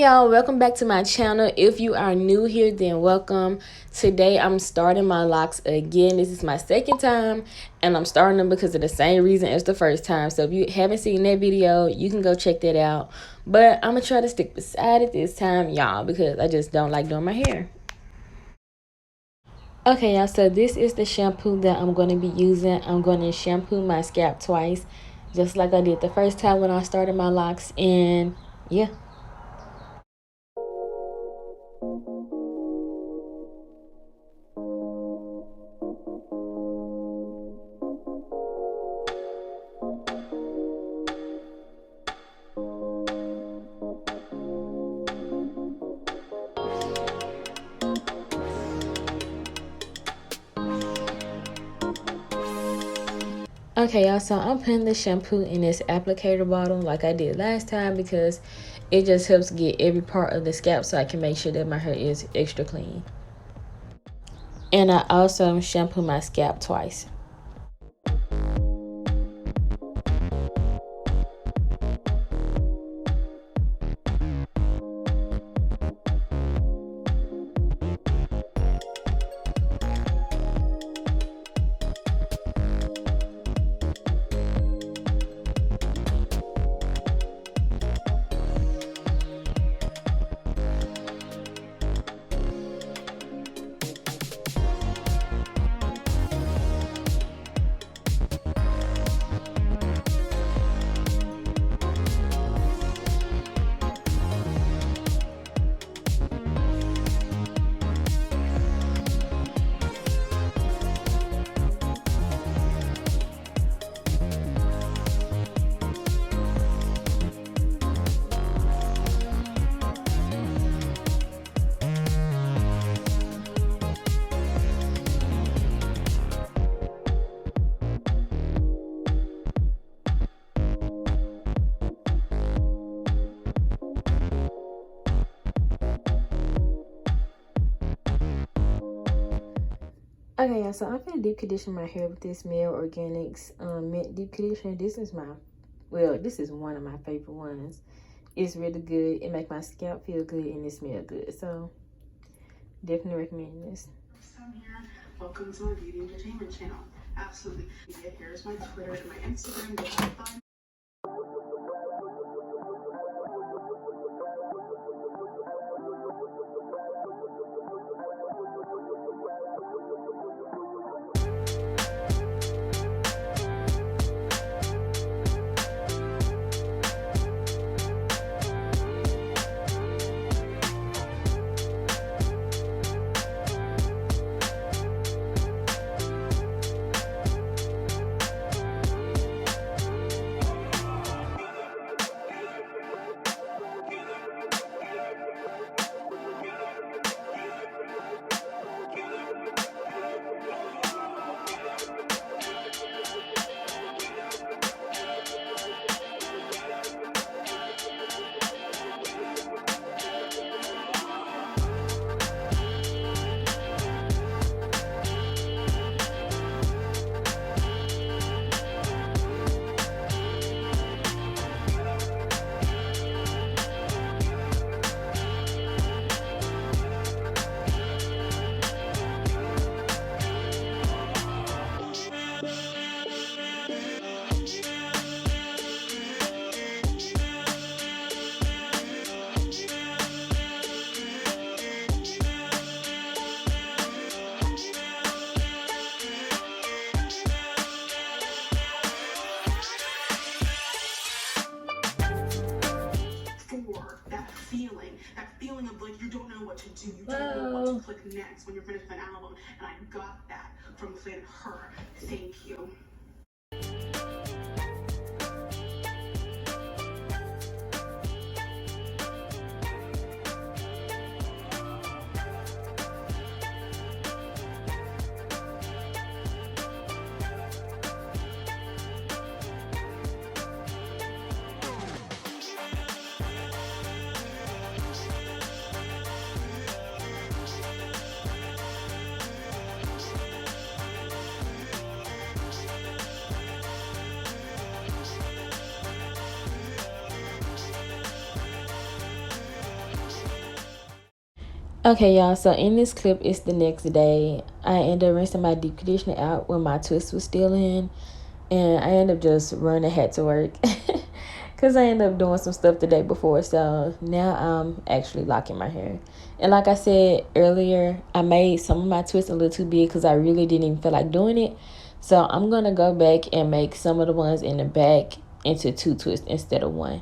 y'all, welcome back to my channel. If you are new here, then welcome. Today I'm starting my locks again. This is my second time and I'm starting them because of the same reason as the first time. So if you haven't seen that video, you can go check that out. But I'm gonna try to stick beside it this time, y'all, because I just don't like doing my hair. Okay, y'all, so this is the shampoo that I'm going to be using. I'm going to shampoo my scalp twice, just like I did the first time when I started my locks. And yeah. Okay, y'all, so I'm putting the shampoo in this applicator bottle like I did last time because it just helps get every part of the scalp so I can make sure that my hair is extra clean. And I also shampoo my scalp twice. Okay, yeah, so I'm gonna deep condition my hair with this Male Organics mint deep conditioner. This is one of my favorite ones. It's really good. It makes my scalp feel good and it smells good. So definitely recommend this. Welcome to my beauty entertainment channel. Absolutely. Here's my Twitter and my Instagram. That feeling of like you don't know what to do, you don't know what to click next when you're finished with an album, and I got that from Planet Her. Thank you. Okay, y'all, so in this clip, it's the next day. I ended up rinsing my deep conditioner out when my twist was still in, and I ended up just running ahead to work because I ended up doing some stuff the day before. So now I'm actually locking my hair. And like I said earlier, I made some of my twists a little too big because I really didn't even feel like doing it. So I'm going to go back and make some of the ones in the back into 2 twists instead of 1.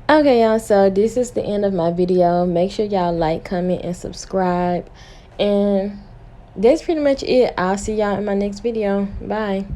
Okay, y'all, so this is the end of my video. Make sure y'all like, comment, and subscribe. And that's pretty much it. I'll see y'all in my next video. Bye.